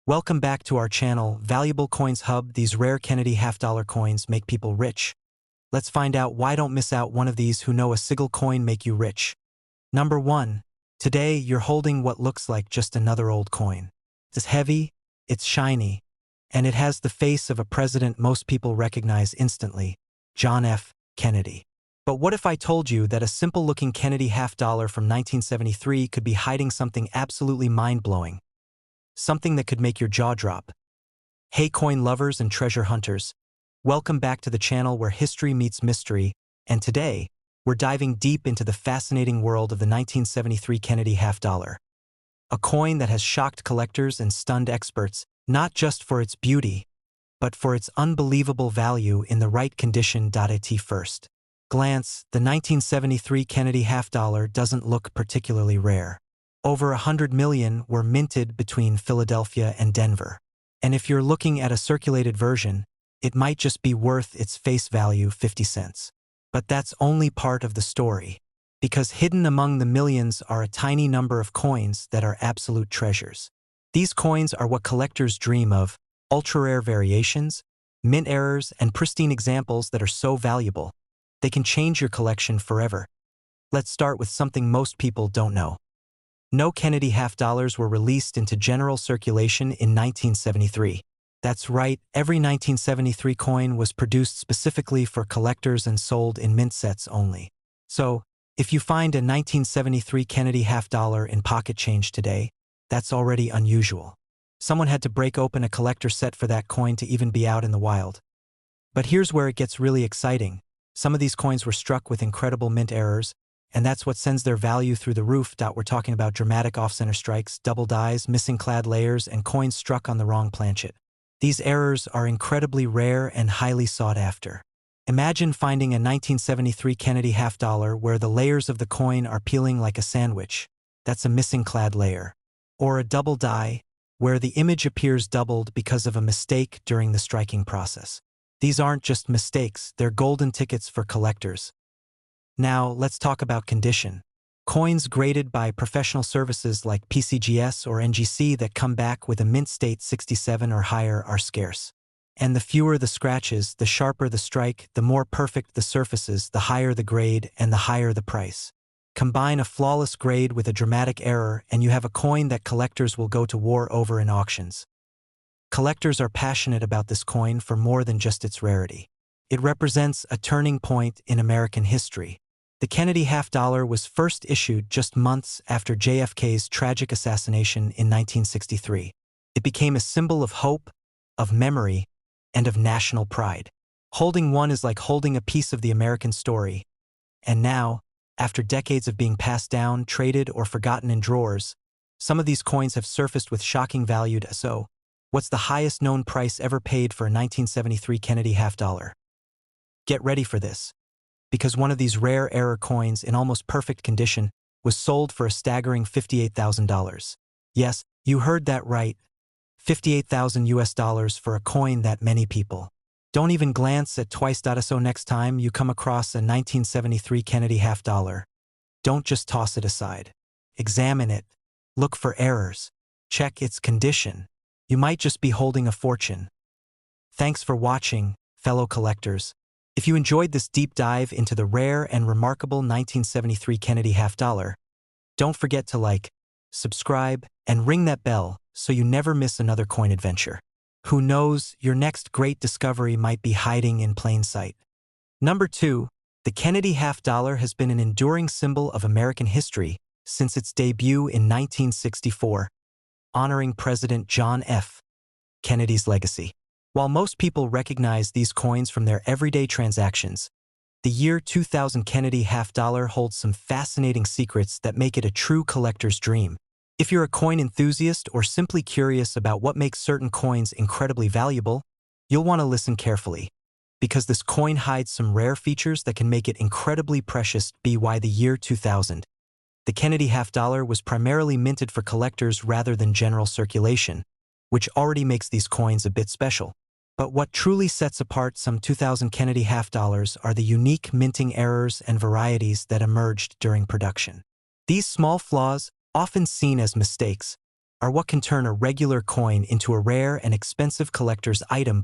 Welcome back to our channel, Valuable Coins Hub. These rare Kennedy half-dollar coins make people rich. Let's find out why. Don't miss out one of these who know a single coin make you rich. Number 1. Today, you're holding what looks like just another old coin. It's heavy, it's shiny, and it has the face of a president most people recognize instantly, John F. Kennedy. But what if I told you that a simple-looking Kennedy half-dollar from 1973 could be hiding something absolutely mind-blowing? Something that could make your jaw drop. Hey coin lovers and treasure hunters, welcome back to the channel where history meets mystery, and today, we're diving deep into the fascinating world of the 1973 Kennedy half-dollar. A coin that has shocked collectors and stunned experts, not just for its beauty, but for its unbelievable value in the right condition. At first glance, the 1973 Kennedy half-dollar doesn't look particularly rare. Over 100 million were minted between Philadelphia and Denver. And if you're looking at a circulated version, it might just be worth its face value, 50 cents. But that's only part of the story, because hidden among the millions are a tiny number of coins that are absolute treasures. These coins are what collectors dream of: ultra-rare variations, mint errors, and pristine examples that are so valuable, they can change your collection forever. Let's start with something most people don't know. No Kennedy half-dollars were released into general circulation in 1973. That's right, every 1973 coin was produced specifically for collectors and sold in mint sets only. So, if you find a 1973 Kennedy half-dollar in pocket change today, that's already unusual. Someone had to break open a collector set for that coin to even be out in the wild. But here's where it gets really exciting. Some of these coins were struck with incredible mint errors, and that's what sends their value through the roof. We're talking about dramatic off-center strikes, double dies, missing clad layers, and coins struck on the wrong planchet. These errors are incredibly rare and highly sought after. Imagine finding a 1973 Kennedy half-dollar where the layers of the coin are peeling like a sandwich. That's a missing clad layer. Or a double die, where the image appears doubled because of a mistake during the striking process. These aren't just mistakes, they're golden tickets for collectors. Now, let's talk about condition. Coins graded by professional services like PCGS or NGC that come back with a mint state 67 or higher are scarce. And the fewer the scratches, the sharper the strike, the more perfect the surfaces, the higher the grade, and the higher the price. Combine a flawless grade with a dramatic error, and you have a coin that collectors will go to war over in auctions. Collectors are passionate about this coin for more than just its rarity. It represents a turning point in American history. The Kennedy half-dollar was first issued just months after JFK's tragic assassination in 1963. It became a symbol of hope, of memory, and of national pride. Holding one is like holding a piece of the American story. And now, after decades of being passed down, traded, or forgotten in drawers, some of these coins have surfaced with shocking value. So, what's the highest known price ever paid for a 1973 Kennedy half-dollar? Get ready for this, because one of these rare error coins in almost perfect condition was sold for a staggering $58,000. Yes, you heard that right. $58,000 for a coin that many people don't even glance at twice. So next time you come across a 1973 Kennedy half-dollar, don't just toss it aside. Examine it. Look for errors. Check its condition. You might just be holding a fortune. Thanks for watching, fellow collectors. If you enjoyed this deep dive into the rare and remarkable 1973 Kennedy half-dollar, don't forget to like, subscribe, and ring that bell so you never miss another coin adventure. Who knows, your next great discovery might be hiding in plain sight. Number 2. The Kennedy half-dollar has been an enduring symbol of American history since its debut in 1964, honoring President John F. Kennedy's legacy. While most people recognize these coins from their everyday transactions, the year 2000 Kennedy half-dollar holds some fascinating secrets that make it a true collector's dream. If you're a coin enthusiast or simply curious about what makes certain coins incredibly valuable, you'll want to listen carefully, because this coin hides some rare features that can make it incredibly precious. By the year 2000, the Kennedy half-dollar was primarily minted for collectors rather than general circulation, which already makes these coins a bit special. But what truly sets apart some 2000 Kennedy half-dollars are the unique minting errors and varieties that emerged during production. These small flaws, often seen as mistakes, are what can turn a regular coin into a rare and expensive collector's item.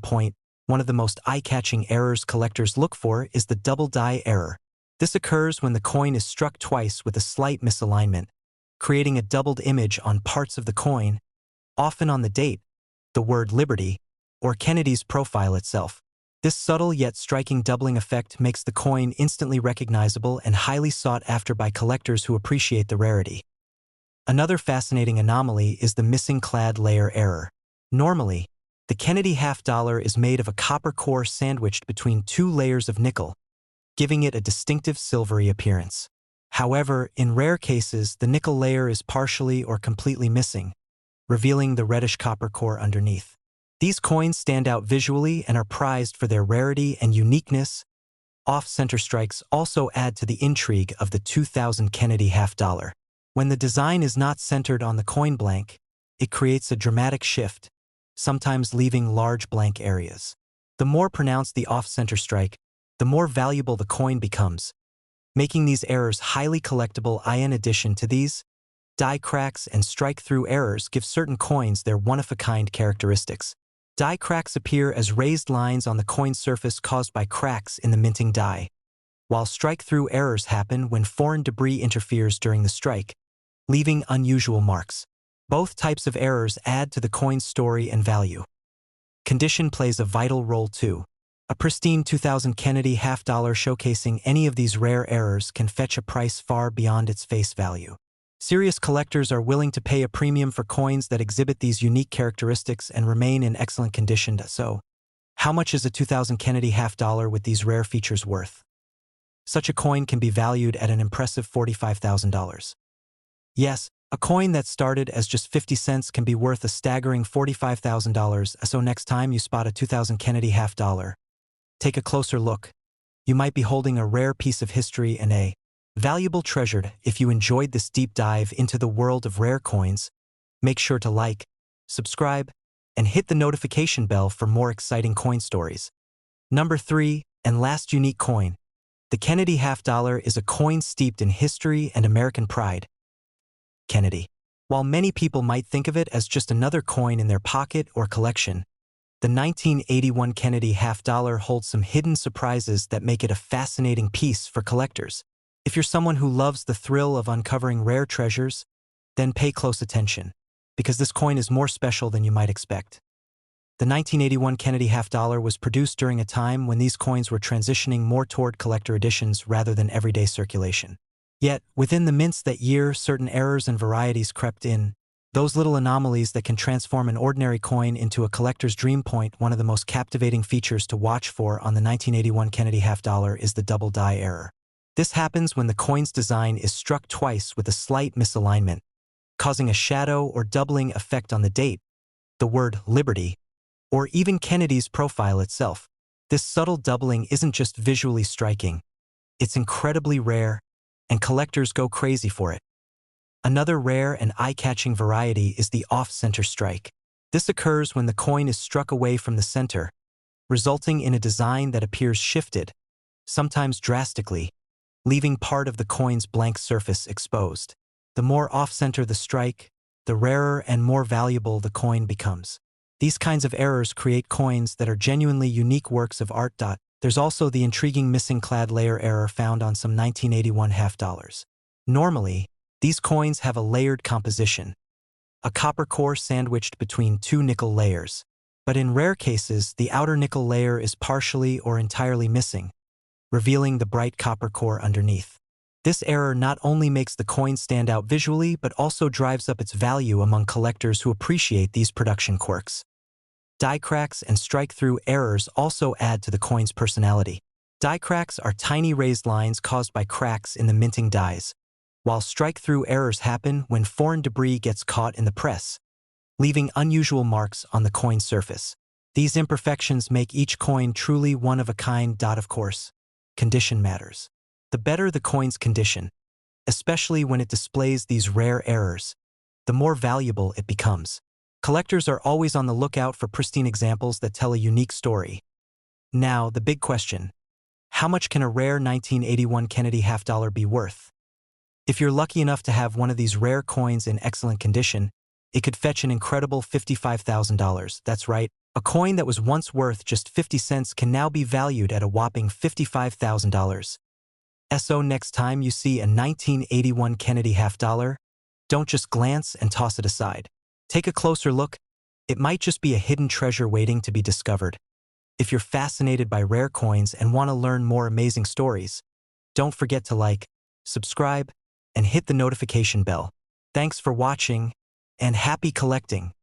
One of the most eye-catching errors collectors look for is the double die error. This occurs when the coin is struck twice with a slight misalignment, creating a doubled image on parts of the coin, often on the date, the word Liberty, or Kennedy's profile itself. This subtle yet striking doubling effect makes the coin instantly recognizable and highly sought after by collectors who appreciate the rarity. Another fascinating anomaly is the missing clad layer error. Normally, the Kennedy half-dollar is made of a copper core sandwiched between two layers of nickel, giving it a distinctive silvery appearance. However, in rare cases, the nickel layer is partially or completely missing, revealing the reddish copper core underneath. These coins stand out visually and are prized for their rarity and uniqueness. Off-center strikes also add to the intrigue of the 2000 Kennedy half-dollar. When the design is not centered on the coin blank, it creates a dramatic shift, sometimes leaving large blank areas. The more pronounced the off-center strike, the more valuable the coin becomes, making these errors highly collectible. In addition to these, die cracks and strike-through errors give certain coins their one-of-a-kind characteristics. Die cracks appear as raised lines on the coin surface caused by cracks in the minting die, while strike-through errors happen when foreign debris interferes during the strike, leaving unusual marks. Both types of errors add to the coin's story and value. Condition plays a vital role too. A pristine 2000 Kennedy half-dollar showcasing any of these rare errors can fetch a price far beyond its face value. Serious collectors are willing to pay a premium for coins that exhibit these unique characteristics and remain in excellent condition. So, how much is a 2000 Kennedy half-dollar with these rare features worth? Such a coin can be valued at an impressive $45,000. Yes, a coin that started as just 50 cents can be worth a staggering $45,000. So next time you spot a 2000 Kennedy half-dollar, take a closer look. You might be holding a rare piece of history and a valuable treasure. If you enjoyed this deep dive into the world of rare coins, make sure to like, subscribe, and hit the notification bell for more exciting coin stories. Number 3, and last unique coin. The Kennedy half-dollar is a coin steeped in history and American pride. Kennedy. While many people might think of it as just another coin in their pocket or collection, the 1981 Kennedy half-dollar holds some hidden surprises that make it a fascinating piece for collectors. If you're someone who loves the thrill of uncovering rare treasures, then pay close attention, because this coin is more special than you might expect. The 1981 Kennedy half-dollar was produced during a time when these coins were transitioning more toward collector editions rather than everyday circulation. Yet, within the mints that year, certain errors and varieties crept in, those little anomalies that can transform an ordinary coin into a collector's dream. One of the most captivating features to watch for on the 1981 Kennedy half-dollar is the double die error. This happens when the coin's design is struck twice with a slight misalignment, causing a shadow or doubling effect on the date, the word Liberty, or even Kennedy's profile itself. This subtle doubling isn't just visually striking, it's incredibly rare, and collectors go crazy for it. Another rare and eye-catching variety is the off-center strike. This occurs when the coin is struck away from the center, resulting in a design that appears shifted, sometimes drastically, leaving part of the coin's blank surface exposed. The more off-center the strike, the rarer and more valuable the coin becomes. These kinds of errors create coins that are genuinely unique works of art. There's also the intriguing missing clad layer error found on some 1981 half-dollars. Normally, these coins have a layered composition, a copper core sandwiched between two nickel layers. But in rare cases, the outer nickel layer is partially or entirely missing, revealing the bright copper core underneath. This error not only makes the coin stand out visually, but also drives up its value among collectors who appreciate these production quirks. Die cracks and strike-through errors also add to the coin's personality. Die cracks are tiny raised lines caused by cracks in the minting dies, while strike-through errors happen when foreign debris gets caught in the press, leaving unusual marks on the coin's surface. These imperfections make each coin truly one of a kind. Of course, condition matters. The better the coin's condition, especially when it displays these rare errors, the more valuable it becomes. Collectors are always on the lookout for pristine examples that tell a unique story. Now, the big question: how much can a rare 1981 Kennedy half-dollar be worth? If you're lucky enough to have one of these rare coins in excellent condition, It could fetch an incredible $55,000. That's right. A coin that was once worth just 50 cents can now be valued at a whopping $55,000. So next time you see a 1981 Kennedy half dollar, don't just glance and toss it aside. Take a closer look. It might just be a hidden treasure waiting to be discovered. If you're fascinated by rare coins and want to learn more amazing stories, don't forget to like, subscribe, and hit the notification bell. Thanks for watching, and happy collecting!